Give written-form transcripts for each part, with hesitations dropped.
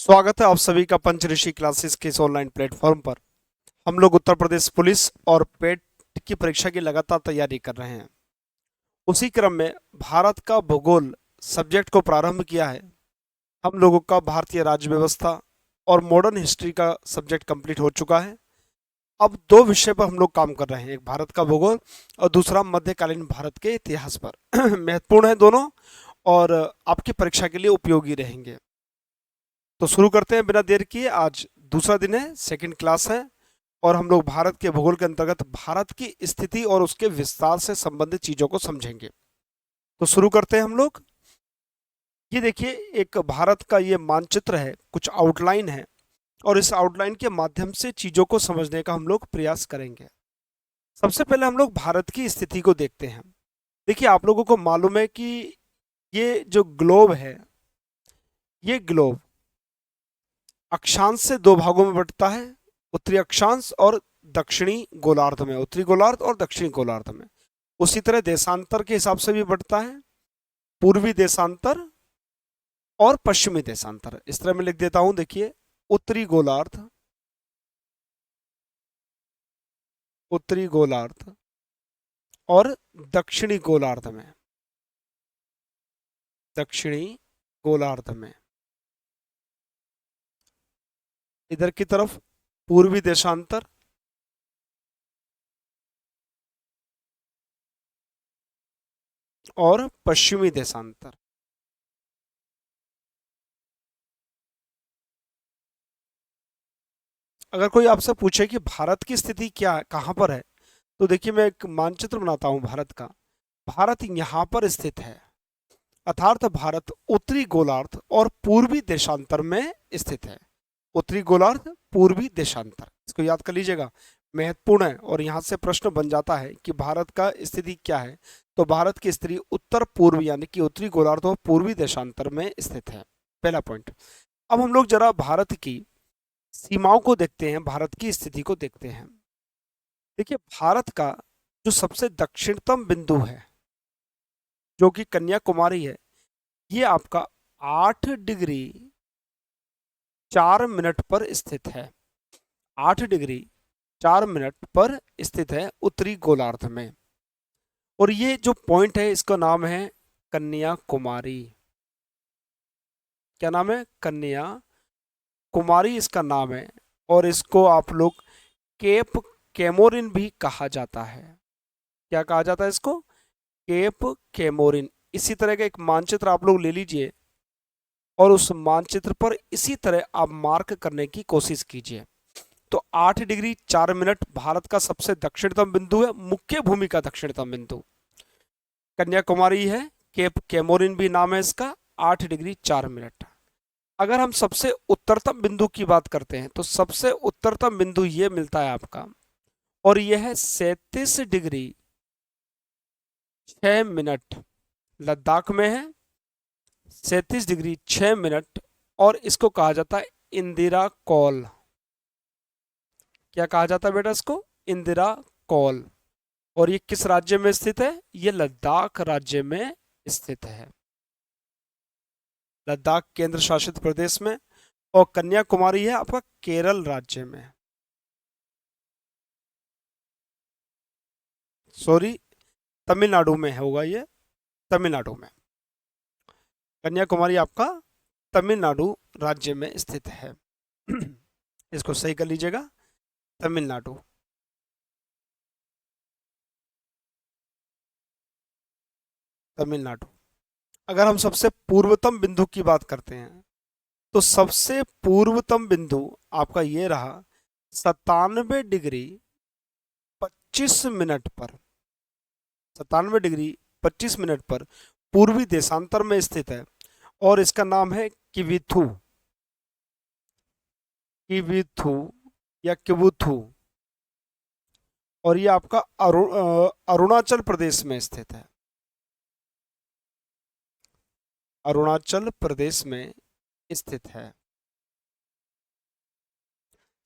स्वागत है आप सभी का पंचऋषि क्लासेस के इस ऑनलाइन प्लेटफॉर्म पर। हम लोग उत्तर प्रदेश पुलिस और पेट की परीक्षा की लगातार तैयारी कर रहे हैं। उसी क्रम में भारत का भूगोल सब्जेक्ट को प्रारंभ किया है। हम लोगों का भारतीय राज्य व्यवस्था और मॉडर्न हिस्ट्री का सब्जेक्ट कंप्लीट हो चुका है। अब दो विषय पर हम लोग काम कर रहे हैं, एक भारत का भूगोल और दूसरा मध्यकालीन भारत के इतिहास पर। महत्वपूर्ण है दोनों और आपकी परीक्षा के लिए उपयोगी रहेंगे। तो शुरू करते हैं बिना देर किए। आज दूसरा दिन है, सेकंड क्लास है और हम लोग भारत के भूगोल के अंतर्गत भारत की स्थिति और उसके विस्तार से संबंधित चीजों को समझेंगे। तो शुरू करते हैं हम लोग। ये देखिए, एक भारत का ये मानचित्र है, कुछ आउटलाइन है और इस आउटलाइन के माध्यम से चीजों को समझने का हम लोग प्रयास करेंगे। सबसे पहले हम लोग भारत की स्थिति को देखते हैं। देखिए, आप लोगों को मालूम है कि ये जो ग्लोब है, ये ग्लोब अक्षांश से दो भागों में बंटता है, उत्तरी अक्षांश और दक्षिणी गोलार्ध में, उत्तरी गोलार्ध और दक्षिणी गोलार्ध में। उसी तरह देशांतर के हिसाब से भी बंटता है, पूर्वी देशांतर और पश्चिमी देशांतर। इस तरह मैं लिख देता हूं, देखिए, उत्तरी गोलार्ध, उत्तरी गोलार्ध और दक्षिणी गोलार्ध में, दक्षिणी गोलार्ध में। इधर की तरफ पूर्वी देशांतर और पश्चिमी देशांतर। अगर कोई आपसे पूछे कि भारत की स्थिति क्या कहाँ पर है, तो देखिए, मैं एक मानचित्र बनाता हूं भारत का। भारत यहाँ पर स्थित है, अर्थात भारत उत्तरी गोलार्ध और पूर्वी देशांतर में स्थित है। उत्तरी गोलार्ध, पूर्वी देशांतर, इसको याद कर लीजिएगा, महत्वपूर्ण है। और यहाँ से प्रश्न बन जाता है कि भारत का स्थिति क्या है, तो भारत की स्थिति उत्तर पूर्व यानी कि उत्तरी गोलार्ध और पूर्वी देशांतर में स्थित है। पहला पॉइंट। अब हम लोग जरा भारत की सीमाओं को देखते हैं, भारत की स्थिति को देखते हैं। देखिए, भारत का जो सबसे दक्षिणतम बिंदु है, जो कि कन्याकुमारी है, ये आपका 8 डिग्री 4 मिनट पर स्थित है। 8 डिग्री 4 मिनट पर स्थित है उत्तरी गोलार्ध में। और ये जो पॉइंट है, इसका नाम है कन्याकुमारी। क्या नाम है? कन्याकुमारी इसका नाम है। और इसको आप लोग केप कैमोरिन भी कहा जाता है। क्या कहा जाता है इसको? Cape Comorin. इसी तरह का एक मानचित्र आप लोग ले लीजिए और उस मानचित्र पर इसी तरह आप मार्क करने की कोशिश कीजिए। तो 8 डिग्री 4 मिनट भारत का सबसे दक्षिणतम बिंदु है, मुख्य भूमि का दक्षिणतम बिंदु कन्याकुमारी है। केप कैमोरिन भी नाम है इसका। 8 डिग्री 4 मिनट। अगर हम सबसे उत्तरतम बिंदु की बात करते हैं, तो सबसे उत्तरतम बिंदु ये मिलता है आपका, और यह है 37 डिग्री 6 मिनट, लद्दाख में है। 37 डिग्री 6 मिनट और इसको कहा जाता है इंदिरा कौल। क्या कहा जाता है बेटा इसको? इंदिरा कौल। और ये किस राज्य में स्थित है? ये लद्दाख राज्य में स्थित है, लद्दाख केंद्र शासित प्रदेश में। और कन्याकुमारी है आपका केरल राज्य में, सॉरी, तमिलनाडु में होगा ये, तमिलनाडु में। कन्याकुमारी आपका तमिलनाडु राज्य में स्थित है। इसको सही कर लीजिएगा, तमिलनाडु। तमिलनाडु। अगर हम सबसे पूर्वतम बिंदु की बात करते हैं, तो सबसे पूर्वतम बिंदु आपका ये रहा 97 डिग्री 25 मिनट पर, 97 डिग्री 25 मिनट पर पूर्वी देशांतर में स्थित है। और इसका नाम है किविथु, किविथु या किबुथु। और ये आपका अरुणाचल प्रदेश में स्थित है, अरुणाचल प्रदेश में स्थित है।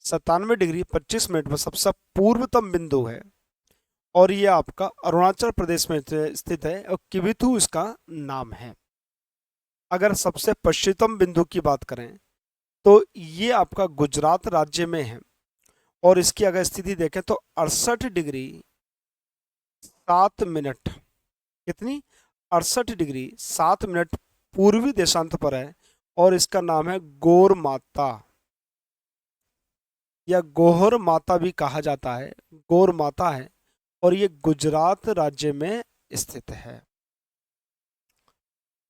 97 डिग्री 25 मिनट पर सबसे पूर्वतम बिंदु है और ये आपका अरुणाचल प्रदेश में स्थित है और किविथु इसका नाम है। अगर सबसे पश्चिमतम बिंदु की बात करें, तो ये आपका गुजरात राज्य में है और इसकी अगर स्थिति देखें तो 68 डिग्री 7 मिनट, कितनी, 68 डिग्री 7 मिनट पूर्वी देशांत पर है और इसका नाम है गौर माता या गोहर माता भी कहा जाता है, गौर माता है और ये गुजरात राज्य में स्थित है।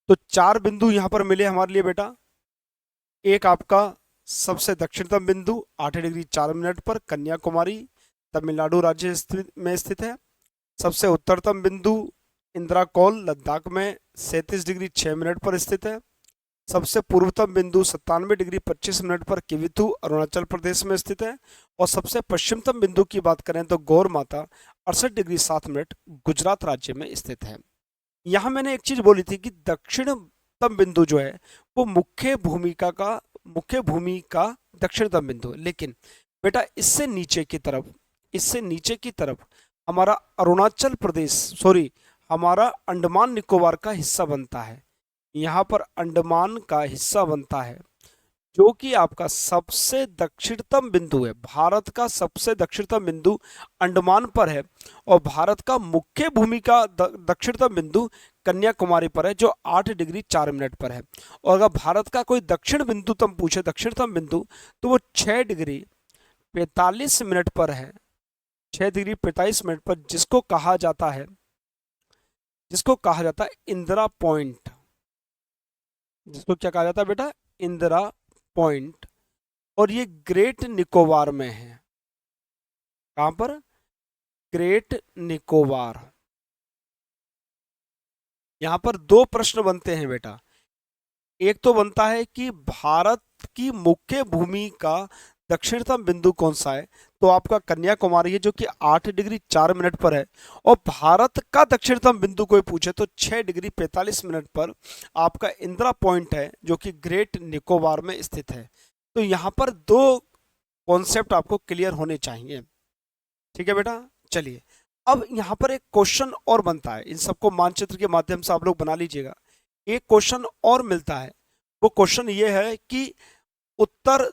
तो 4 बिंदु यहां पर मिले हमारे लिए बेटा। एक आपका सबसे दक्षिणतम बिंदु 8 डिग्री 4 मिनट पर कन्याकुमारी तमिलनाडु राज्य में स्थित है। सबसे उत्तरतम बिंदु इंदिरा कौल लद्दाख में 37 डिग्री 6 मिनट पर स्थित है। सबसे पूर्वतम बिंदु 97 डिग्री 25 मिनट पर किविथु अरुणाचल प्रदेश में स्थित है और सबसे पश्चिमतम बिंदु की बात करें तो गौर माता 68 डिग्री 7 मिनट गुजरात राज्य में स्थित है। यहां मैंने एक चीज बोली थी कि दक्षिणतम बिंदु जो है वो मुख्य भूमि का दक्षिणतम बिंदु है, लेकिन बेटा इससे नीचे की तरफ हमारा अरुणाचल प्रदेश, सॉरी, हमारा अंडमान निकोबार का हिस्सा बनता है। यहाँ पर अंडमान का हिस्सा बनता है जो कि आपका सबसे दक्षिणतम बिंदु है। भारत का सबसे दक्षिणतम बिंदु अंडमान पर है और भारत का मुख्य भूमि का दक्षिणतम बिंदु कन्याकुमारी पर है जो 8 डिग्री 4 मिनट पर है। और अगर भारत का कोई दक्षिण बिंदु तुम पूछे, दक्षिणतम बिंदु, तो वो 6 डिग्री 45 मिनट पर है, 6 डिग्री 45 मिनट पर, जिसको कहा जाता है इंदिरा पॉइंट। जिसको क्या कहा जाता है बेटा, इंदिरा पॉइंट। और ये ग्रेट निकोबार में है। कहां पर, ग्रेट निकोबार। यहां पर दो प्रश्न बनते हैं बेटा। एक तो बनता है कि भारत की मुख्य भूमि का दक्षिणतम बिंदु कौन सा है, तो आपका कन्याकुमारी है जो कि 8 डिग्री 4 मिनट पर है। और भारत का दक्षिणतम बिंदु कोई पूछे तो 6 डिग्री 45 मिनट पर आपका इंदिरा पॉइंट है जो कि ग्रेट निकोबार में स्थित है। तो यहाँ पर दो कॉन्सेप्ट आपको क्लियर होने चाहिए। ठीक है बेटा, चलिए अब यहाँ पर एक क्वेश्चन और बनता है, इन सबको मानचित्र के माध्यम से आप लोग बना लीजिएगा। एक क्वेश्चन और मिलता है, वो क्वेश्चन ये है कि उत्तर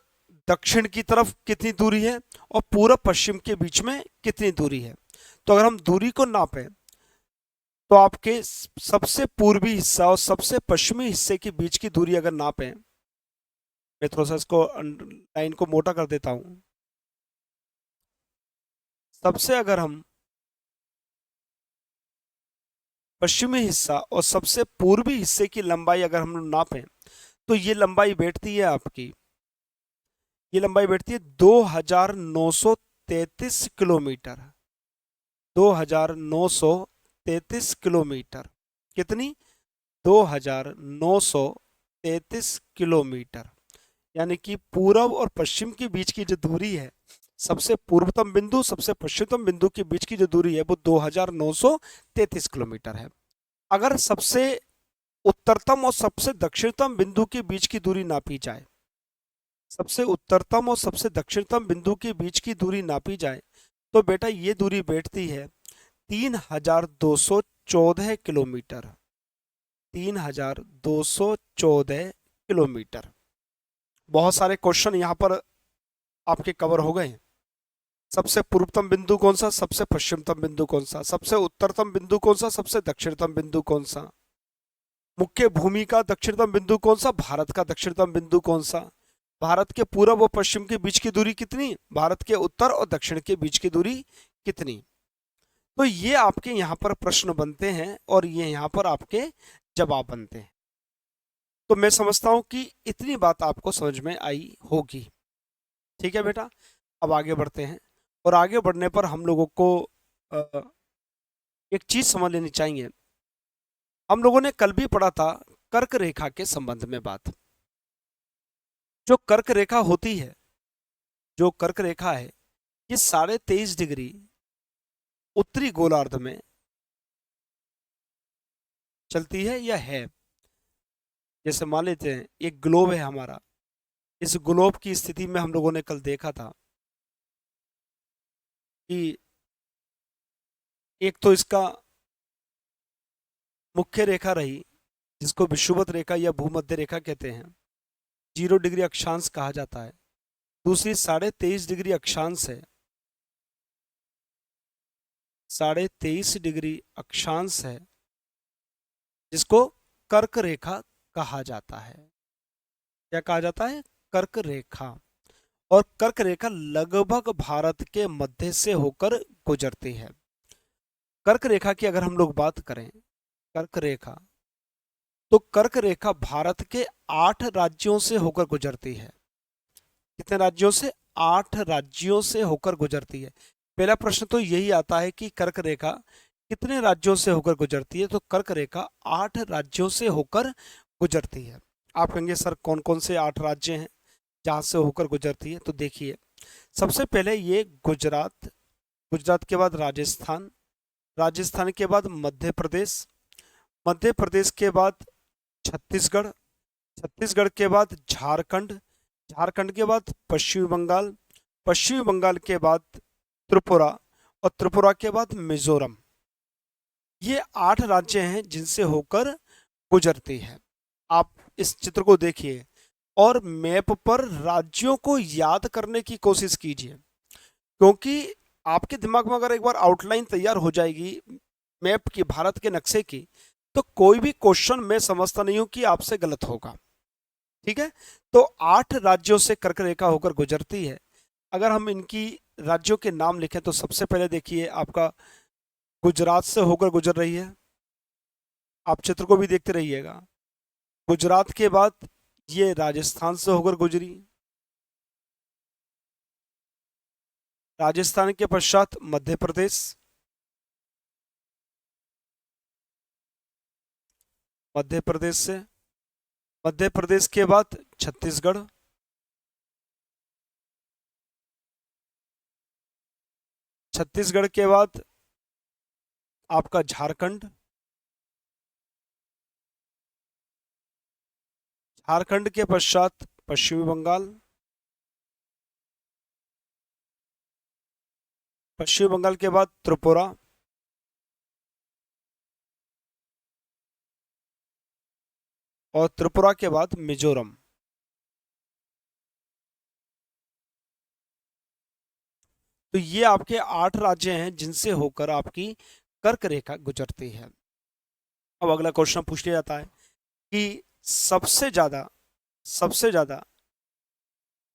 दक्षिण की तरफ कितनी दूरी है और पूर्व पश्चिम के बीच में कितनी दूरी है। तो अगर हम दूरी को नापें तो आपके सबसे पूर्वी हिस्सा और सबसे पश्चिमी हिस्से के बीच की दूरी अगर नापें, मैं थोड़ा सा इसको लाइन को मोटा कर देता हूं। सबसे अगर हम पश्चिमी हिस्सा और सबसे पूर्वी हिस्से की लंबाई अगर हम लोग नापें तो ये लंबाई बैठती है आपकी, ये लंबाई बैठती है 2933 किलोमीटर। 2933 किलोमीटर, कितनी, 2933 किलोमीटर। यानी कि पूर्व और पश्चिम के बीच की जो दूरी है, सबसे पूर्वतम बिंदु सबसे पश्चिमतम बिंदु के बीच की जो दूरी है वो 2933 किलोमीटर है। अगर सबसे उत्तरतम और सबसे दक्षिणतम बिंदु के बीच की दूरी नापी जाए, सबसे उत्तरतम और सबसे दक्षिणतम बिंदु के बीच की दूरी नापी जाए तो बेटा ये दूरी बैठती है 3214 किलोमीटर। 3214 किलोमीटर। बहुत सारे क्वेश्चन यहाँ पर आपके कवर हो गए हैं। सबसे पूर्वतम बिंदु कौन सा, सबसे पश्चिमतम बिंदु कौन सा, सबसे उत्तरतम बिंदु कौन सा, सबसे दक्षिणतम बिंदु कौन सा, मुख्य भूमि का दक्षिणतम बिंदु कौन सा, भारत का दक्षिणतम बिंदु कौन सा, भारत के पूर्व और पश्चिम के बीच की दूरी कितनी, भारत के उत्तर और दक्षिण के बीच की दूरी कितनी। तो ये आपके यहाँ पर प्रश्न बनते हैं और ये यहाँ पर आपके जवाब बनते हैं। तो मैं समझता हूं कि इतनी बात आपको समझ में आई होगी। ठीक है बेटा, अब आगे बढ़ते हैं और आगे बढ़ने पर हम लोगों को एक चीज समझ लेनी चाहिए। हम लोगों ने कल भी पढ़ा था कर्क रेखा के संबंध में बात। जो कर्क रेखा होती है, जो कर्क रेखा है, ये 23.5 डिग्री उत्तरी गोलार्ध में चलती है या है। जैसे मान लेते हैं एक ग्लोब है हमारा, इस ग्लोब की स्थिति में हम लोगों ने कल देखा था कि एक तो इसका मुख्य रेखा रही जिसको विषुवत रेखा या भूमध्य रेखा कहते हैं, 0 डिग्री अक्षांश कहा जाता है। दूसरी 23.5 डिग्री अक्षांश है, 23.5 डिग्री अक्षांश है, जिसको कर्क रेखा कहा जाता है। क्या कहा जाता है? कर्क रेखा। और कर्क रेखा लगभग भारत के मध्य से होकर गुजरती है। कर्क रेखा की अगर हम लोग बात करें, कर्क रेखा, तो कर्क रेखा भारत के 8 राज्यों से होकर गुजरती है। कितने राज्यों से? 8 राज्यों से होकर गुजरती है। पहला प्रश्न तो यही आता है कि कर्क रेखा कितने राज्यों से होकर गुजरती है, तो कर्क रेखा 8 राज्यों से होकर गुजरती है। आप कहेंगे सर कौन कौन से 8 राज्य हैं जहां से होकर गुजरती है? तो देखिए, सबसे पहले ये गुजरात, गुजरात के बाद राजस्थान, राजस्थान के बाद मध्य प्रदेश, मध्य प्रदेश के बाद छत्तीसगढ़, छत्तीसगढ़ के बाद झारखंड, झारखंड के बाद पश्चिम बंगाल, पश्चिम बंगाल के बाद त्रिपुरा, और त्रिपुरा के बाद मिजोरम। ये 8 राज्य हैं जिनसे होकर गुजरती है। आप इस चित्र को देखिए और मैप पर राज्यों को याद करने की कोशिश कीजिए, क्योंकि आपके दिमाग में अगर एक बार आउटलाइन तैयार हो जाएगी मैप की, भारत के नक्शे की, तो कोई भी क्वेश्चन मैं समझता नहीं हूं कि आपसे गलत होगा। ठीक है, तो 8 राज्यों से कर्क रेखा होकर गुजरती है। अगर हम इनकी राज्यों के नाम लिखें तो सबसे पहले देखिए आपका गुजरात से होकर गुजर रही है। आप चित्र को भी देखते रहिएगा। गुजरात के बाद ये राजस्थान से होकर गुजरी, राजस्थान के पश्चात मध्य प्रदेश, मध्य प्रदेश से, मध्य प्रदेश के बाद छत्तीसगढ़, छत्तीसगढ़ के बाद आपका झारखंड, झारखंड के पश्चात पश्चिमी बंगाल, पश्चिम बंगाल के बाद त्रिपुरा, और त्रिपुरा के बाद मिजोरम। तो ये आपके 8 राज्य हैं जिनसे होकर आपकी कर्क रेखा गुजरती है। अब अगला क्वेश्चन पूछ लिया जाता है कि सबसे ज्यादा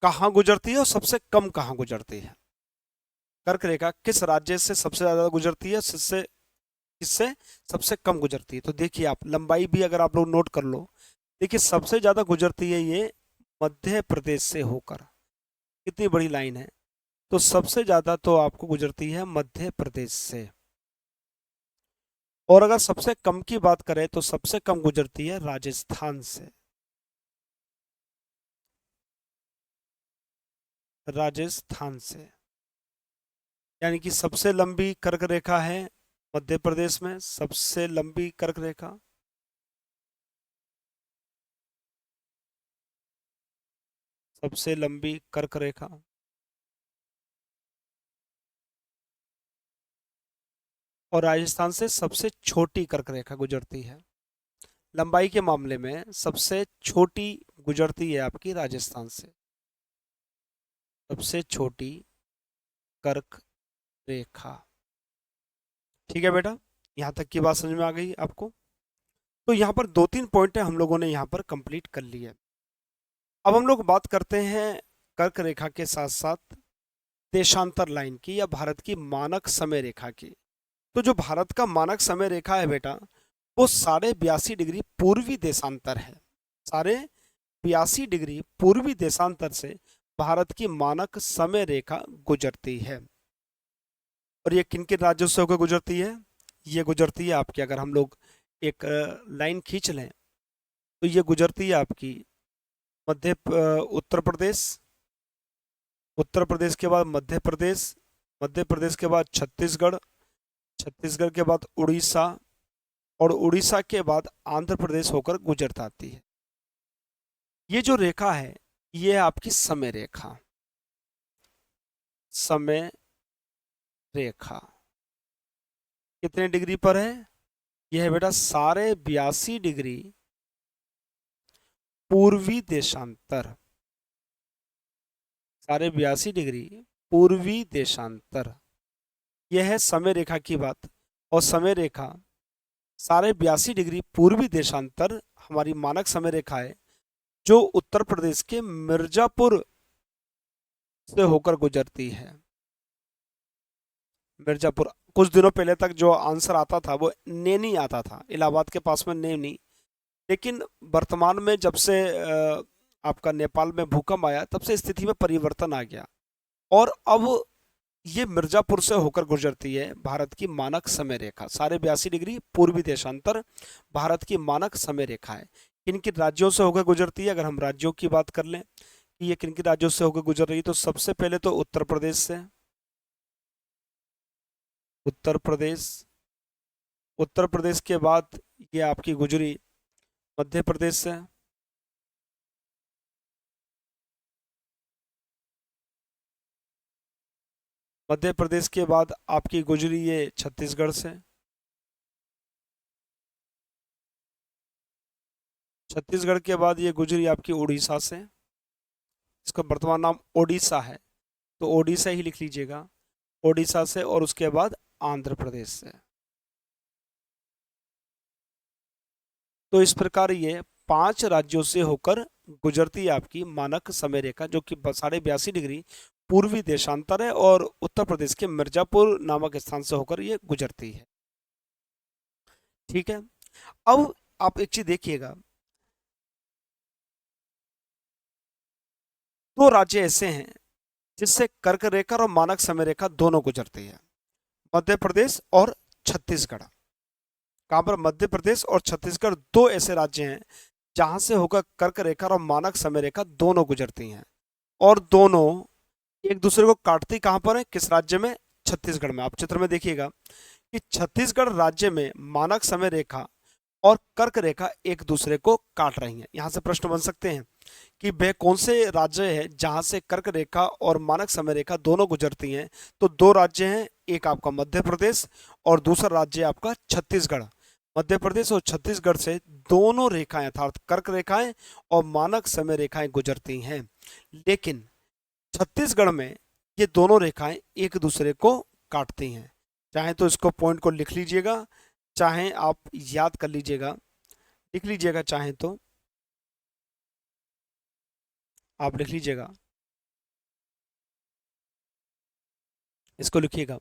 कहाँ गुजरती है और सबसे कम कहाँ गुजरती है? कर्क रेखा किस राज्य से सबसे ज्यादा गुजरती है, किससे किससे सबसे कम गुजरती है? तो देखिए, आप लंबाई भी अगर आप लोग नोट कर लो, देखिए सबसे ज्यादा गुजरती है ये मध्य प्रदेश से होकर। कितनी बड़ी लाइन है, तो सबसे ज्यादा तो आपको गुजरती है मध्य प्रदेश से। और अगर सबसे कम की बात करें तो सबसे कम गुजरती है राजस्थान से, राजस्थान से। यानी कि सबसे लंबी कर्क रेखा है मध्य प्रदेश में, सबसे लंबी कर्क रेखा, सबसे लंबी कर्क रेखा। और राजस्थान से सबसे छोटी कर्क रेखा गुजरती है। लंबाई के मामले में सबसे छोटी गुजरती है आपकी राजस्थान से, सबसे छोटी कर्क रेखा। ठीक है बेटा, यहाँ तक की बात समझ में आ गई आपको? तो यहाँ पर 2-3 पॉइंट हम लोगों ने यहाँ पर कंप्लीट कर लिए। अब हम लोग बात करते हैं कर्क रेखा के साथ साथ देशांतर लाइन की, या भारत की मानक समय रेखा की। तो जो भारत का मानक समय रेखा है बेटा, वो 82.5 डिग्री पूर्वी देशांतर है। 82.5 डिग्री पूर्वी देशांतर से भारत की मानक समय रेखा गुजरती है। और ये किन किन राज्यों से होकर गुजरती है? ये गुजरती है आपकी, अगर हम लोग एक लाइन खींच लें तो ये गुजरती है आपकी उत्तर प्रदेश, उत्तर प्रदेश के बाद मध्य प्रदेश, मध्य प्रदेश के बाद छत्तीसगढ़, छत्तीसगढ़ के बाद उड़ीसा, और उड़ीसा के बाद आंध्र प्रदेश होकर गुजर जाती है। ये जो रेखा है ये है आपकी समय रेखा, समय रेखा कितने डिग्री पर है? यह है बेटा 82.5 डिग्री पूर्वी देशांतर, साढ़े 82 डिग्री पूर्वी देशांतर, यह है समय रेखा की बात। और समय रेखा साढ़े 82 डिग्री पूर्वी देशांतर हमारी मानक समय रेखा है, जो उत्तर प्रदेश के मिर्जापुर से होकर गुजरती है। मिर्जापुर, कुछ दिनों पहले तक जो आंसर आता था वो नैनी आता था, इलाहाबाद के पास में नैनी। लेकिन वर्तमान में जब से आपका नेपाल में भूकंप आया, तब से स्थिति में परिवर्तन आ गया और अब ये मिर्जापुर से होकर गुजरती है भारत की मानक समय रेखा। साढ़े 82 डिग्री पूर्वी देशांतर भारत की मानक समय रेखा है। किन किन राज्यों से होकर गुजरती है, अगर हम राज्यों की बात कर लें कि ये किन किन राज्यों से होकर गुजर रही है, तो सबसे पहले तो उत्तर प्रदेश से, उत्तर प्रदेश। उत्तर प्रदेश के बाद ये आपकी गुजरी मध्य प्रदेश से, मध्य प्रदेश के बाद आपकी गुजरी ये छत्तीसगढ़ से, छत्तीसगढ़ के बाद ये गुजरी आपकी उड़ीसा से, इसका वर्तमान नाम ओडिशा है, तो ओडिशा ही लिख लीजिएगा, ओडिशा से, और उसके बाद आंध्र प्रदेश से। तो इस प्रकार ये 5 राज्यों से होकर गुजरती है आपकी मानक समय रेखा, जो कि साढ़े 82 डिग्री पूर्वी देशांतर है और उत्तर प्रदेश के मिर्जापुर नामक स्थान से होकर ये गुजरती है। ठीक है, अब आप एक चीज देखिएगा, 2 राज्य ऐसे हैं जिससे कर्क रेखा और मानक समय रेखा दोनों गुजरती है, मध्य प्रदेश और छत्तीसगढ़। कहां पर? मध्य प्रदेश और छत्तीसगढ़ 2 ऐसे राज्य हैं जहां से होकर कर्क रेखा और मानक समय रेखा दोनों गुजरती हैं, और दोनों एक दूसरे को काटती कहां पर है, किस राज्य में? छत्तीसगढ़ में। आप चित्र में देखिएगा कि छत्तीसगढ़ राज्य में मानक समय रेखा और कर्क रेखा एक दूसरे को काट रही हैं। यहां से प्रश्न बन सकते हैं कि वह कौन से राज्य है जहां से कर्क रेखा और मानक समय रेखा दोनों गुजरती हैं? तो 2 राज्य हैं, एक आपका मध्य प्रदेश और दूसरा राज्य आपका छत्तीसगढ़। मध्य प्रदेश और छत्तीसगढ़ से दोनों रेखाएं अर्थात कर्क रेखाएं और मानक समय रेखाएं गुजरती हैं, लेकिन छत्तीसगढ़ में ये दोनों रेखाएं एक दूसरे को काटती हैं। चाहे तो इसको पॉइंट को लिख लीजिएगा, चाहे आप याद कर लीजिएगा, लिख लीजिएगा, चाहे तो आप लिख लीजिएगा, इसको लिखिएगा।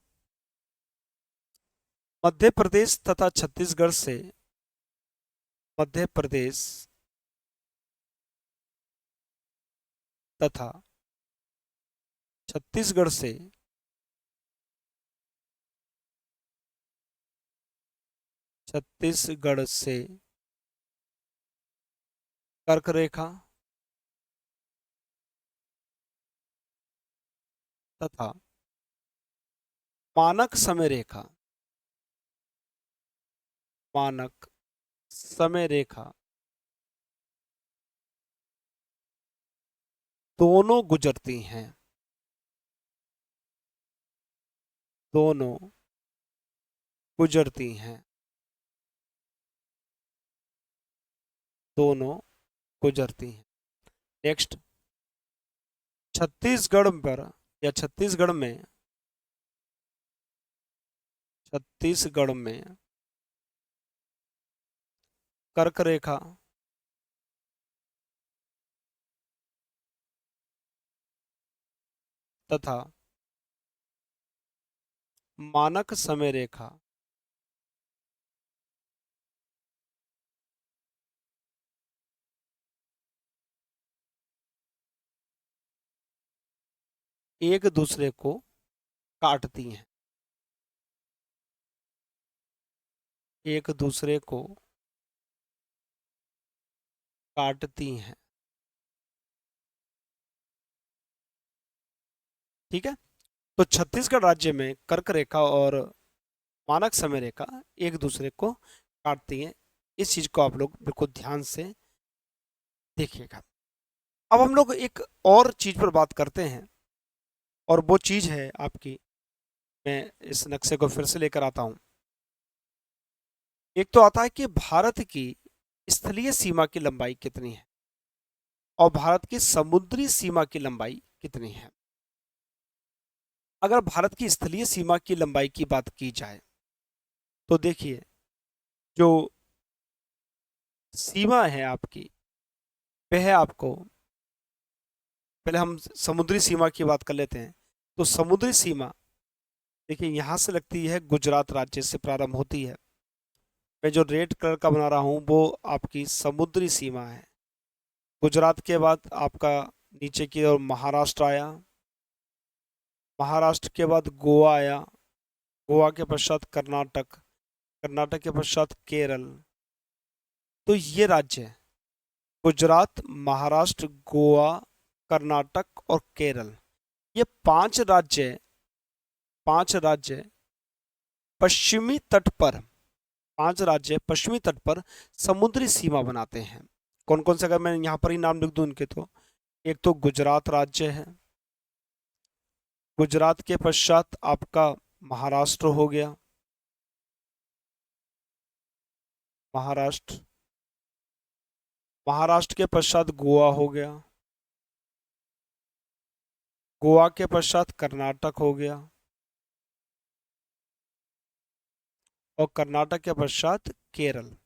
मध्य प्रदेश तथा छत्तीसगढ़ से, मध्य प्रदेश तथा छत्तीसगढ़ से छत्तीसगढ़ से कर्क रेखा तथा मानक समय रेखा, मानक समय रेखा दोनों गुजरती हैं, दोनों गुजरती हैं, दोनों गुजरती हैं। नेक्स्ट, छत्तीसगढ़ पर या छत्तीसगढ़ में, छत्तीसगढ़ में कर्क रेखा तथा मानक समय रेखा एक दूसरे को काटती हैं, एक दूसरे को काटती हैं। ठीक है, तो छत्तीसगढ़ राज्य में कर्क रेखा और मानक समय रेखा एक दूसरे को काटती हैं। इस चीज को आप लोग बिल्कुल ध्यान से देखिएगा। अब हम लोग एक और चीज पर बात करते हैं, और वो चीज है आपकी, मैं इस नक्शे को फिर से लेकर आता हूं। एक तो आता है कि भारत की स्थलीय सीमा की लंबाई कितनी है, और भारत की समुद्री सीमा की लंबाई कितनी है? अगर भारत की स्थलीय सीमा की लंबाई की बात की जाए तो देखिए, जो सीमा है आपकी, वह है आपको, पहले हम समुद्री सीमा की बात कर लेते हैं। तो समुद्री सीमा देखिए यहां से लगती है, गुजरात राज्य से प्रारंभ होती है। मैं जो रेड कलर का बना रहा हूं वो आपकी समुद्री सीमा है। गुजरात के बाद आपका नीचे की ओर महाराष्ट्र आया, महाराष्ट्र के बाद गोवा आया, गोवा के पश्चात कर्नाटक, कर्नाटक के पश्चात केरल। तो ये राज्य है, गुजरात, महाराष्ट्र, गोवा, कर्नाटक और केरल। ये पांच राज्य पश्चिमी तट पर, पांच राज्य पश्चिमी तट पर समुद्री सीमा बनाते हैं। कौन कौन से, अगर मैं यहाँ पर ही नाम लिख दूं उनके, तो एक तो गुजरात राज्य है, गुजरात के पश्चात आपका महाराष्ट्र हो गया, महाराष्ट्र, महाराष्ट्र के पश्चात गोवा हो गया, गोवा के पश्चात कर्नाटक हो गया, और कर्नाटक के पश्चात केरल।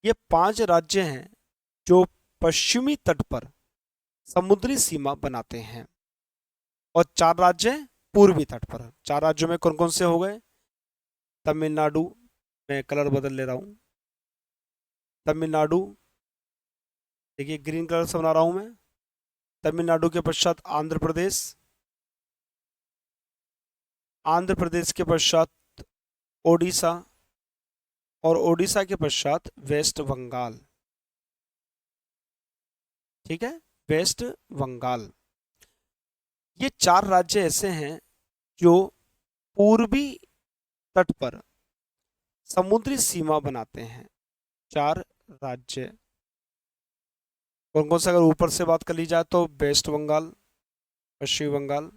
ये पांच राज्य हैं जो पश्चिमी तट पर समुद्री सीमा बनाते हैं, और चार राज्य पूर्वी तट पर। चार राज्यों में कौन कौन से हो गए? तमिलनाडु, मैं कलर बदल ले रहा हूँ, तमिलनाडु, देखिए ग्रीन कलर से बना रहा हूँ मैं। तमिलनाडु के पश्चात आंध्र प्रदेश, आंध्र प्रदेश के पश्चात ओडिशा, और ओडिशा के पश्चात वेस्ट बंगाल। ठीक है, वेस्ट बंगाल। ये चार राज्य ऐसे हैं जो पूर्वी तट पर समुद्री सीमा बनाते हैं। चार राज्य कौन कौन से, अगर ऊपर से बात कर ली जाए तो वेस्ट बंगाल, पश्चिमी बंगाल,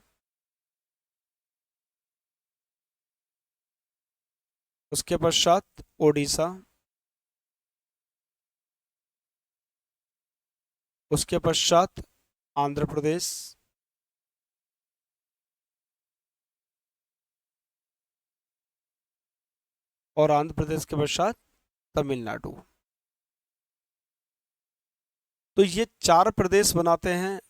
उसके पश्चात ओडिशा, उसके पश्चात आंध्र प्रदेश, और आंध्र प्रदेश के पश्चात तमिलनाडु। तो ये चार प्रदेश बनाते हैं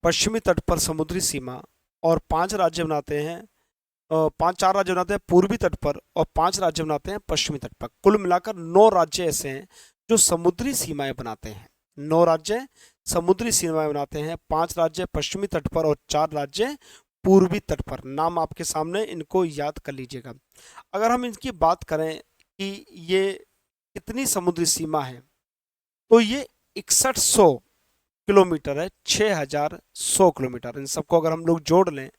पश्चिमी तट पर समुद्री सीमा, और पांच राज्य बनाते हैं, पांच चार राज्य बनाते हैं पूर्वी तट पर, और पांच राज्य बनाते हैं पश्चिमी तट पर। कुल मिलाकर 9 राज्य ऐसे हैं जो समुद्री सीमाएं बनाते हैं। 9 राज्य समुद्री सीमाएं बनाते हैं, पांच राज्य पश्चिमी तट पर और चार राज्य पूर्वी तट पर। नाम आपके सामने, इनको याद कर लीजिएगा। अगर हम इनकी बात करें कि ये कितनी समुद्री सीमा है, तो ये 6100 किलोमीटर है, 6100 किलोमीटर। इन सबको अगर हम लोग जोड़ लें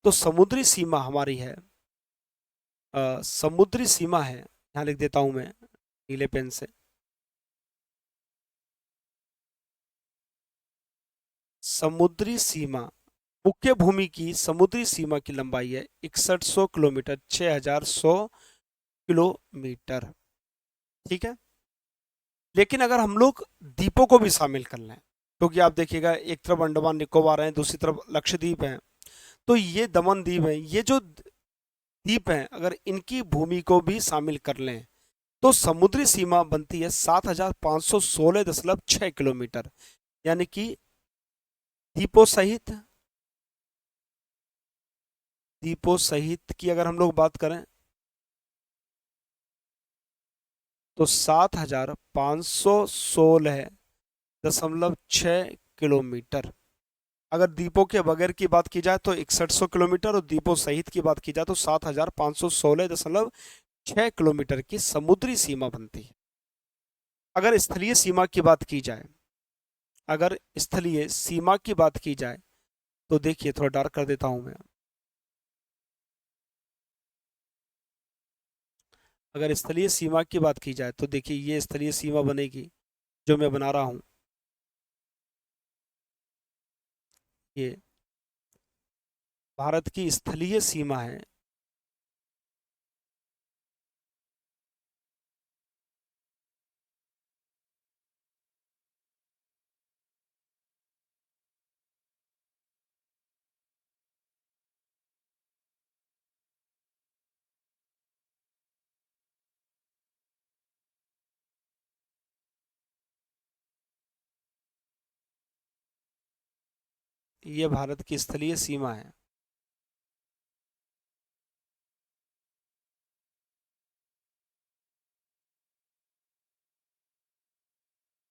तो समुद्री सीमा हमारी है, समुद्री सीमा है, यहाँ लिख देता हूं मैं नीले पेन से, समुद्री सीमा, मुख्य भूमि की समुद्री सीमा की लंबाई है 6100 किलोमीटर, 6100 किलोमीटर। ठीक है, लेकिन अगर हम लोग द्वीपों को भी शामिल कर लें, क्योंकि आप देखिएगा एक तरफ अंडमान निकोबार है, दूसरी तरफ लक्षद्वीप है, तो ये दमन द्वीप है, ये जो द्वीप हैं अगर इनकी भूमि को भी शामिल कर लें तो समुद्री सीमा बनती है 7516.6 किलोमीटर। यानी कि द्वीपों सहित, द्वीपों सहित की अगर हम लोग बात करें तो 7516.6 किलोमीटर। अगर द्वीपों के बगैर की बात की जाए तो 6100 किलोमीटर, और द्वीपों सहित की बात की जाए तो 7516.6 किलोमीटर की समुद्री सीमा बनती है। अगर स्थलीय सीमा की बात की जाए, अगर स्थलीय सीमा की बात की जाए तो देखिए थोड़ा डार्क कर देता हूं मैं। अगर स्थलीय सीमा की बात की जाए तो देखिए ये स्थलीय सीमा बनेगी जो मैं बना रहा हूं, ये भारत की स्थलीय सीमा है। ये भारत की स्थलीय सीमा है।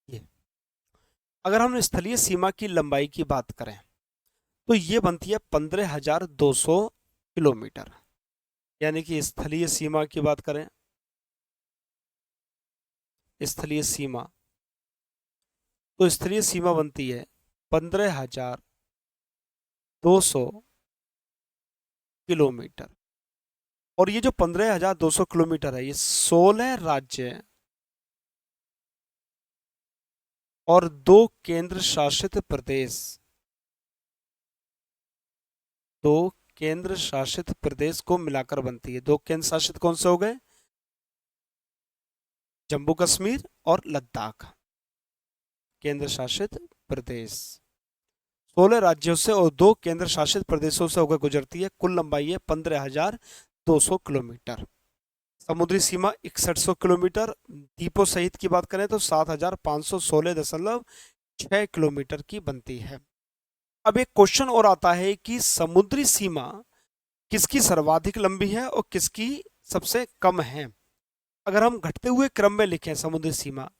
ये अगर हम स्थलीय सीमा की लंबाई की बात करें तो ये बनती है 15,200 किलोमीटर। यानी कि स्थलीय सीमा की बात करें, स्थलीय सीमा, तो स्थलीय सीमा बनती है 15,200 किलोमीटर। और ये जो 15,200 किलोमीटर है, ये 16 राज्य और 2 केंद्र शासित प्रदेश, 2 केंद्र शासित प्रदेश को मिलाकर बनती है। 2 केंद्र शासित कौन से हो गए? जम्मू कश्मीर और लद्दाख, केंद्र शासित प्रदेश। 16 राज्यों से और 2 केंद्र शासित प्रदेशों से होकर गुजरती है। कुल लंबाई है 15,200 किलोमीटर। समुद्री सीमा 6100 किलोमीटर। द्वीपों सहित की बात करें तो 7,516.6 किलोमीटर की बनती है। अब एक क्वेश्चन और आता है कि समुद्री सीमा किसकी सर्वाधिक लंबी है और किसकी सबसे कम है। अगर हम घटते हुए क्रम में लिखें समुद्री सीमा,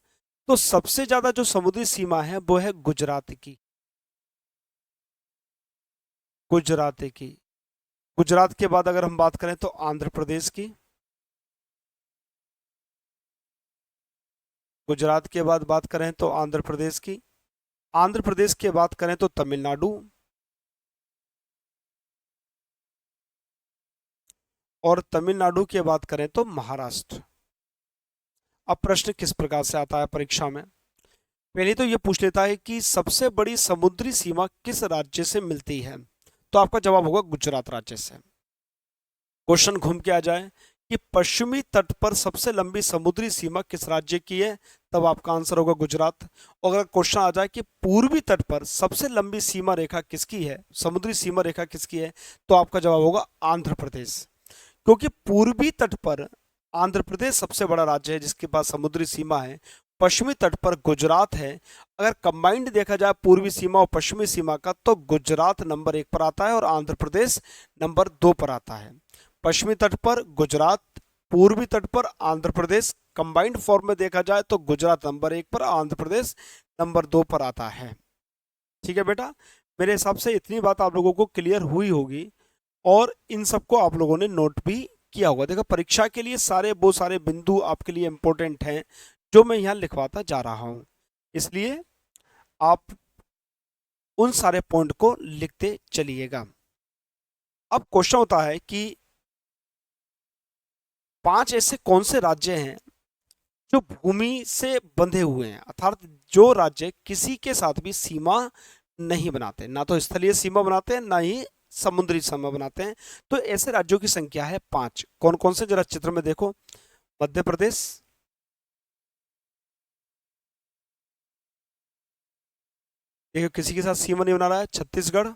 तो सबसे ज्यादा जो समुद्री सीमा है वो है गुजरात की। गुजरात की। गुजरात के बाद अगर हम बात करें तो आंध्र प्रदेश की। गुजरात के बाद बात करें तो आंध्र प्रदेश की। आंध्र प्रदेश के बात करें तो तमिलनाडु। और तमिलनाडु की बात करें तो महाराष्ट्र। अब प्रश्न किस प्रकार से आता है परीक्षा में? पहले तो ये पूछ लेता है कि सबसे बड़ी समुद्री सीमा किस राज्य से मिलती है, तो आपका जवाब होगा गुजरात राज्य से। क्वेश्चन घूम के आ जाए कि पश्चिमी तट पर सबसे लंबी समुद्री सीमा किस राज्य की है, तब आपका आंसर होगा गुजरात। और अगर क्वेश्चन आ जाए कि पूर्वी तट पर सबसे लंबी सीमा रेखा किसकी है, समुद्री सीमा रेखा किसकी है, तो आपका जवाब होगा आंध्र प्रदेश। क्योंकि पूर्वी तट पर आंध्र प्रदेश सबसे बड़ा राज्य है जिसके पास समुद्री सीमा है। पश्चिमी तट पर गुजरात है। अगर कंबाइंड देखा जाए पूर्वी सीमा और पश्चिमी सीमा का, तो गुजरात नंबर 1 पर आता है और आंध्र प्रदेश नंबर 2 पर आता है। पश्चिमी तट पर गुजरात, पूर्वी तट पर आंध्र प्रदेश। कंबाइंड फॉर्म में देखा जाए तो गुजरात नंबर 1 पर, आंध्र प्रदेश नंबर 2 पर आता है। ठीक है बेटा, मेरे हिसाब से इतनी बात आप लोगों को क्लियर हुई होगी और इन सबको आप लोगों ने नोट भी किया होगा। देखो, परीक्षा के लिए वो सारे बिंदु आपके लिए इंपॉर्टेंट हैं जो मैं यहाँ लिखवाता जा रहा हूँ, इसलिए आप उन सारे पॉइंट को लिखते चलिएगा। अब क्वेश्चन होता है कि 5 ऐसे कौन से राज्य हैं जो भूमि से बंधे हुए हैं, अर्थात जो राज्य किसी के साथ भी सीमा नहीं बनाते, ना तो स्थलीय सीमा बनाते हैं ना ही समुद्री सीमा बनाते हैं। तो ऐसे राज्यों की संख्या है 5। कौन कौन से, जरा चित्र में देखो। मध्य प्रदेश, देखो किसी के साथ सीमा नहीं बना रहा है। छत्तीसगढ़,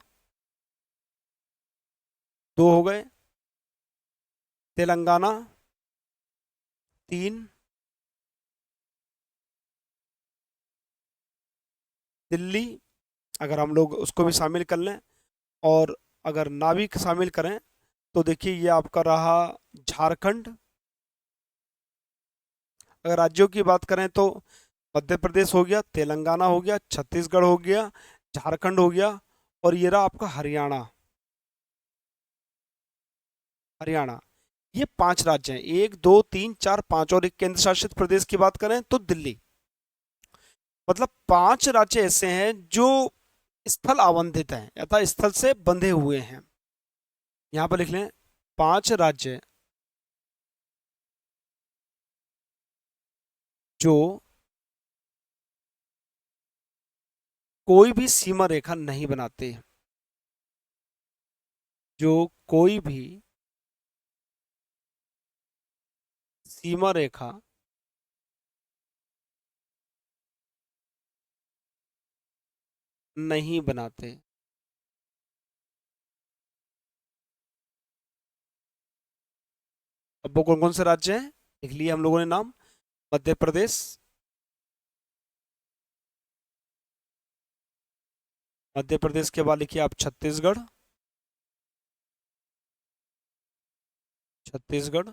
2 हो गए। तेलंगाना, 3। दिल्ली, अगर हम लोग उसको भी शामिल कर लें, और अगर नाविक शामिल करें तो देखिए ये आपका रहा झारखंड। अगर राज्यों की बात करें तो मध्य प्रदेश हो गया, तेलंगाना हो गया, छत्तीसगढ़ हो गया, झारखंड हो गया, और ये रहा आपका हरियाणा। हरियाणा, ये 5 राज्य हैं। 1 2 3 4 5, और एक केंद्र शासित प्रदेश की बात करें तो दिल्ली। मतलब 5 राज्य ऐसे हैं जो स्थल आवंटित हैं, अर्थात स्थल से बंधे हुए हैं। यहां पर लिख लें 5 राज्य जो कोई भी सीमा रेखा नहीं बनाते, जो कोई भी सीमा रेखा नहीं बनाते। अब वो कौन कौन से राज्य हैं, लिख लिए हम लोगों ने नाम। मध्य प्रदेश, मध्य प्रदेश के बाद लिखिए आप छत्तीसगढ़। छत्तीसगढ़।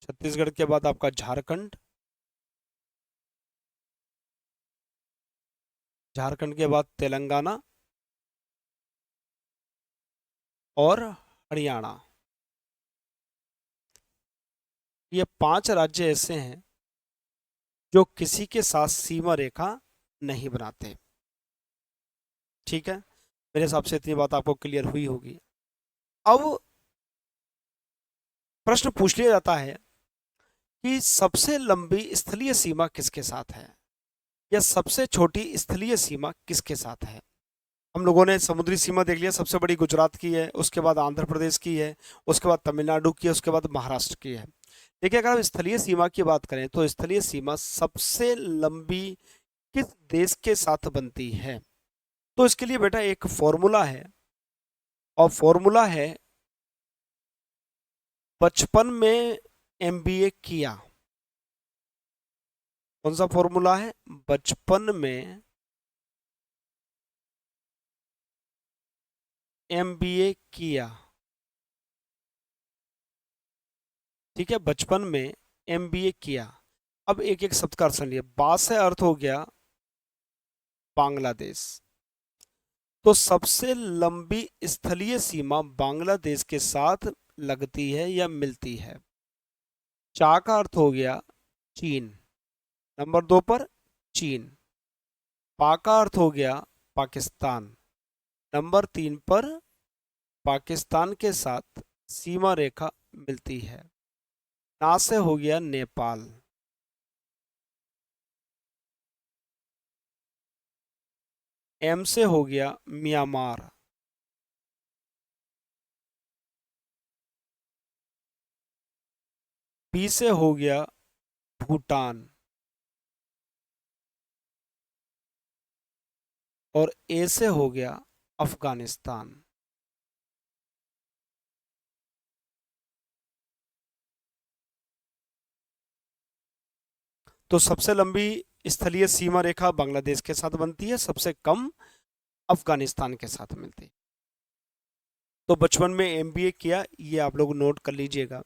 छत्तीसगढ़ के बाद आपका झारखंड। झारखंड के बाद तेलंगाना और हरियाणा। ये 5 राज्य ऐसे हैं जो किसी के साथ सीमा रेखा नहीं बनाते। ठीक है, मेरे हिसाब से इतनी बात आपको क्लियर हुई होगी। अब प्रश्न पूछ लिया जाता है कि सबसे लंबी स्थलीय सीमा किसके साथ है, या सबसे छोटी स्थलीय सीमा किसके साथ है। हम लोगों ने समुद्री सीमा देख लिया, सबसे बड़ी गुजरात की है, उसके बाद आंध्र प्रदेश की है, उसके बाद तमिलनाडु की है, उसके बाद महाराष्ट्र की है। देखिए, अगर हम स्थलीय सीमा की बात करें तो स्थलीय सीमा सबसे लंबी किस देश के साथ बनती है, तो इसके लिए बेटा एक फॉर्मूला है, और फॉर्मूला है बचपन में एमबीए किया। कौन सा फॉर्मूला है? बचपन में एमबीए किया। ठीक है, बचपन में एमबीए किया। अब एक एक शब्द का अर्थ समझिए। बा से अर्थ हो गया बांग्लादेश, तो सबसे लंबी स्थलीय सीमा बांग्लादेश के साथ लगती है या मिलती है। चा का अर्थ हो गया चीन, नंबर 2 पर चीन। पा का अर्थ हो गया पाकिस्तान, नंबर 3 पर पाकिस्तान के साथ सीमा रेखा मिलती है। ना से हो गया नेपाल। एम से हो गया म्यांमार। पी से हो गया भूटान, और ए से हो गया अफगानिस्तान। तो सबसे लंबी स्थलीय सीमा रेखा बांग्लादेश के साथ बनती है, सबसे कम अफगानिस्तान के साथ मिलती है। तो बचपन में एमबीए किया, ये आप लोग नोट कर लीजिएगा।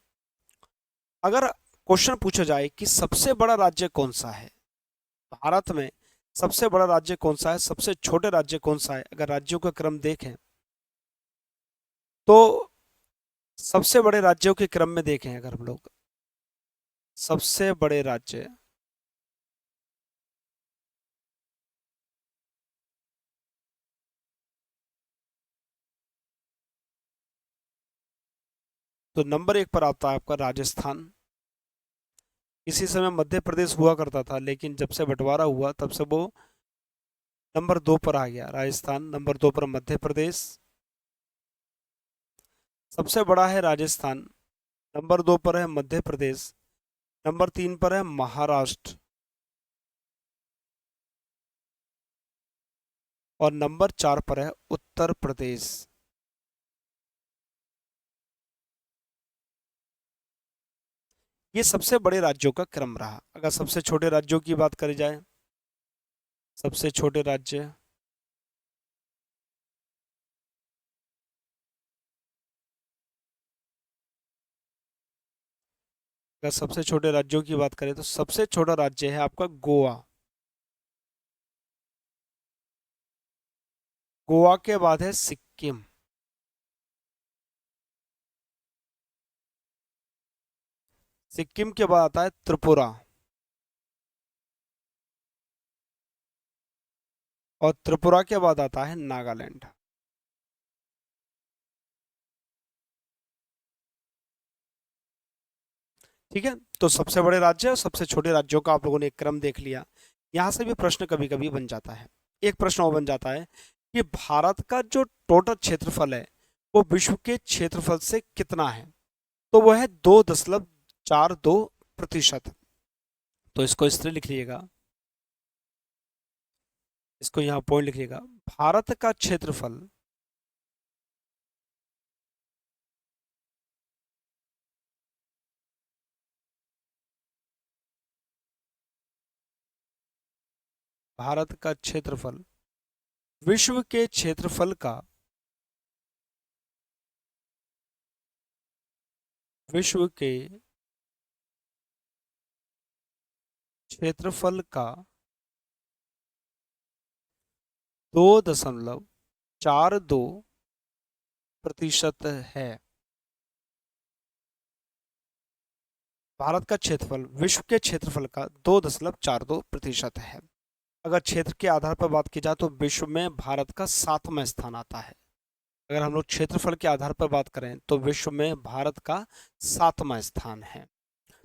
अगर क्वेश्चन पूछा जाए कि सबसे बड़ा राज्य कौन सा है भारत में, सबसे बड़ा राज्य कौन सा है, सबसे छोटे राज्य कौन सा है, अगर राज्यों का क्रम देखें तो सबसे बड़े राज्यों के क्रम में देखें, अगर हम लोग सबसे बड़े राज्य, तो नंबर 1 पर आता है आपका राजस्थान। इसी समय मध्य प्रदेश हुआ करता था, लेकिन जब से बंटवारा हुआ तब से वो नंबर 2 पर आ गया राजस्थान, नंबर 2 पर मध्य प्रदेश। सबसे बड़ा है राजस्थान, नंबर 2 पर है मध्य प्रदेश, नंबर 3 पर है महाराष्ट्र, और नंबर 4 पर है उत्तर प्रदेश। ये सबसे बड़े राज्यों का क्रम रहा। अगर सबसे छोटे राज्यों की बात करी जाए, सबसे छोटे राज्य, अगर सबसे छोटे राज्यों की बात करें तो सबसे छोटा राज्य है आपका गोवा। गोवा के बाद है सिक्किम। सिक्किम के बाद आता है त्रिपुरा, और त्रिपुरा के बाद आता है नागालैंड। ठीक है, तो सबसे बड़े राज्य और सबसे छोटे राज्यों का आप लोगों ने एक क्रम देख लिया। यहां से भी प्रश्न कभी कभी बन जाता है। एक प्रश्न और बन जाता है कि भारत का जो टोटल क्षेत्रफल है वो विश्व के क्षेत्रफल से कितना है, तो वो है 2.42%। तो इसको इस तरह लिख लीजिएगा, इसको यहाँ पॉइंट लिखिएगा। भारत का क्षेत्रफल भारत का क्षेत्रफल विश्व के क्षेत्रफल का विश्व के क्षेत्रफल का 2.42% है। भारत का क्षेत्रफल विश्व के क्षेत्रफल का 2.42% है। अगर क्षेत्र के आधार पर बात की जाए तो विश्व में भारत का 7वां स्थान आता है। अगर हम लोग क्षेत्रफल के आधार पर बात करें तो विश्व में भारत का 7वां स्थान है।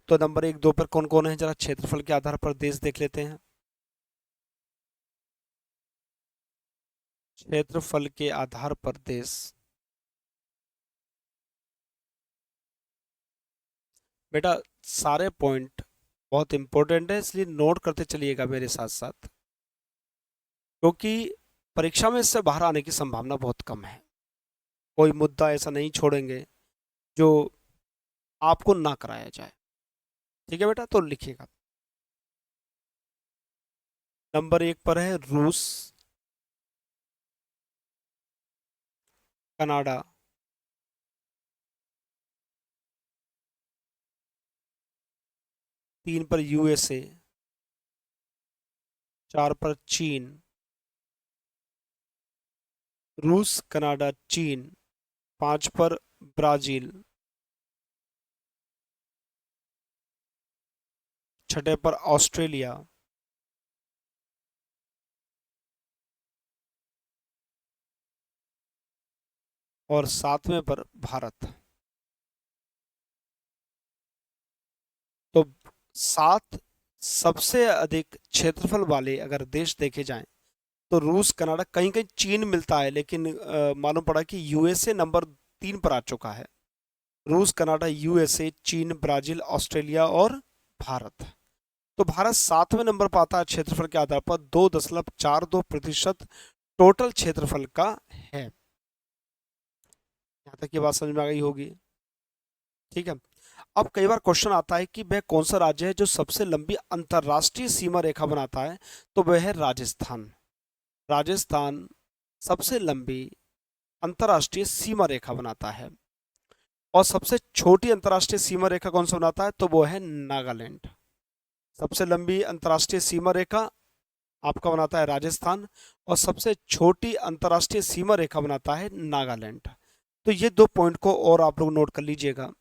तो नंबर 1, 2 पर कौन कौन है, जरा क्षेत्रफल के आधार पर देश देख लेते हैं। क्षेत्रफल के आधार पर देश, बेटा सारे पॉइंट बहुत इंपॉर्टेंट है, इसलिए नोट करते चलिएगा मेरे साथ साथ, क्योंकि परीक्षा में इससे बाहर आने की संभावना बहुत कम है। कोई मुद्दा ऐसा नहीं छोड़ेंगे जो आपको ना कराया जाए। ठीक है बेटा, तो लिखिएगा। नंबर 1 पर है रूस, कनाडा, तीन पर यूएसए, 4 पर चीन, रूस कनाडा चीन, 5 पर ब्राजील, 6 पर ऑस्ट्रेलिया, और 7वें पर भारत। तो 7 सबसे अधिक क्षेत्रफल वाले अगर देश देखे जाएं तो रूस कनाडा, कहीं कहीं चीन मिलता है, लेकिन मालूम पड़ा कि यूएसए नंबर 3 पर आ चुका है। रूस कनाडा यूएसए चीन ब्राजील ऑस्ट्रेलिया और भारत। तो भारत 7वें नंबर पर आता है क्षेत्रफल के आधार पर, 2.42% टोटल क्षेत्रफल का है। यहाँ तक ये बात समझ में आ गई होगी। ठीक है। अब कई बार क्वेश्चन आता है कि वह कौन सा राज्य है जो सबसे लंबी अंतरराष्ट्रीय सीमा रेखा बनाता है, तो वह है राजस्थान। राजस्थान सबसे लंबी अंतरराष्ट्रीय सीमा रेखा बनाता है। और सबसे छोटी अंतरराष्ट्रीय सीमा रेखा कौन सा बनाता है, तो वो है नागालैंड। सबसे लंबी अंतरराष्ट्रीय सीमा रेखा आपका बनाता है राजस्थान, और सबसे छोटी अंतरराष्ट्रीय सीमा रेखा बनाता है नागालैंड। तो ये 2 पॉइंट को और आप लोग नोट कर लीजिएगा।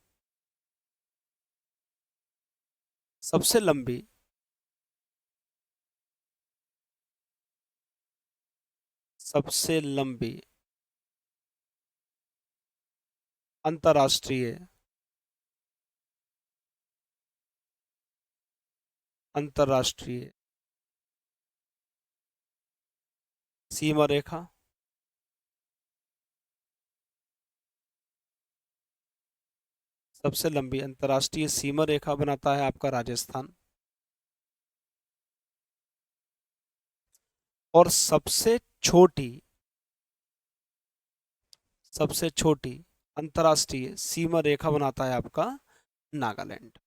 सबसे लंबी सबसे लंबी अंतरराष्ट्रीय अंतरराष्ट्रीय सीमा रेखा सबसे लंबी अंतरराष्ट्रीय सीमा रेखा बनाता है आपका राजस्थान। और सबसे छोटी अंतरराष्ट्रीय सीमा रेखा बनाता है आपका नागालैंड।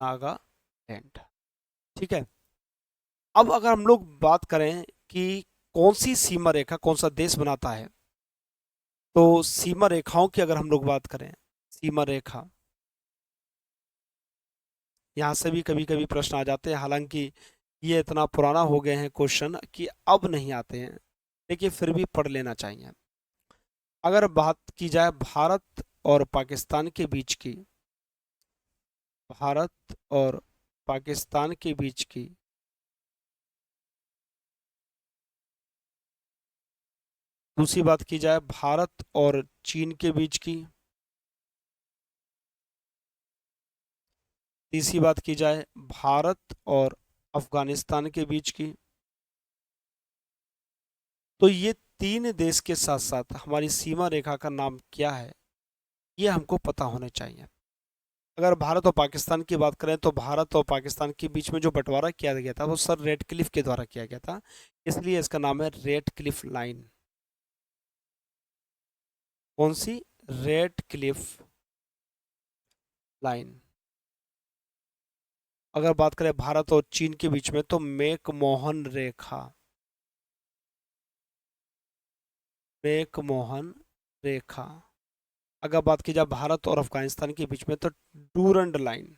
नागालैंड। ठीक है। अब अगर हम लोग बात करें कि कौन सी सीमा रेखा कौन सा देश बनाता है, तो सीमा रेखाओं की अगर हम लोग बात करें, सीमा रेखा, यहाँ से भी कभी कभी प्रश्न आ जाते हैं, हालांकि ये इतना पुराना हो गए हैं क्वेश्चन कि अब नहीं आते हैं, लेकिन फिर भी पढ़ लेना चाहिए। अगर बात की जाए भारत और पाकिस्तान के बीच की, भारत और पाकिस्तान के बीच की दूसरी बात की जाए भारत और चीन के बीच की, तीसरी बात की जाए भारत और अफगानिस्तान के बीच की, तो ये 3 देश के साथ साथ हमारी सीमा रेखा का नाम क्या है, ये हमको पता होने चाहिए। अगर भारत और पाकिस्तान की बात करें तो भारत और पाकिस्तान के बीच में जो बंटवारा किया गया था वो सर रेड क्लिफ के द्वारा किया गया था, इसलिए इसका नाम है रेड क्लिफ लाइन। कौन सी? Red Cliff line. अगर बात करें भारत और चीन के बीच में तो मैकमोहन रेखा, मैकमोहन रेखा। अगर बात की जाए भारत और अफगानिस्तान के बीच में तो डूरंड लाइन।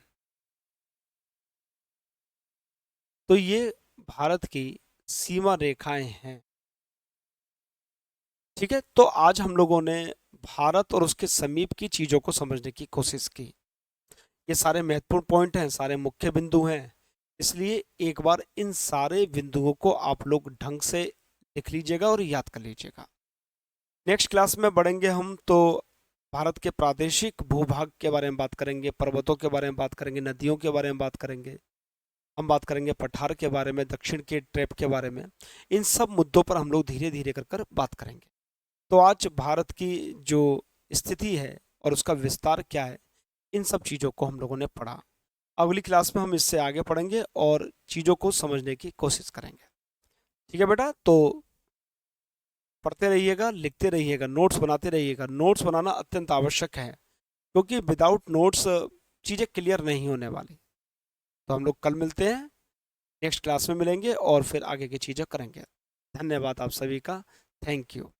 तो ये भारत की सीमा रेखाएं हैं। ठीक है, तो आज हम लोगों ने भारत और उसके समीप की चीजों को समझने की कोशिश की। ये सारे महत्वपूर्ण पॉइंट हैं, सारे मुख्य बिंदु हैं, इसलिए एक बार इन सारे बिंदुओं को आप लोग ढंग से लिख लीजिएगा और याद कर लीजिएगा। नेक्स्ट क्लास में बढ़ेंगे हम तो भारत के प्रादेशिक भूभाग के बारे में बात करेंगे, पर्वतों के बारे में बात करेंगे, नदियों के बारे में बात करेंगे, हम बात करेंगे पठार के बारे में, दक्षिण के ट्रैप के बारे में। इन सब मुद्दों पर हम लोग धीरे धीरे कर बात करेंगे। तो आज भारत की जो स्थिति है और उसका विस्तार क्या है, इन सब चीज़ों को हम लोगों ने पढ़ा। अगली क्लास में हम इससे आगे पढ़ेंगे और चीज़ों को समझने की कोशिश करेंगे। ठीक है बेटा, तो पढ़ते रहिएगा, लिखते रहिएगा, नोट्स बनाते रहिएगा। नोट्स बनाना अत्यंत आवश्यक है, क्योंकि विदाउट नोट्स चीज़ें क्लियर नहीं होने वाली। तो हम लोग कल मिलते हैं, नेक्स्ट क्लास में मिलेंगे और फिर आगे की चीज़ें करेंगे। धन्यवाद आप सभी का, थैंक यू।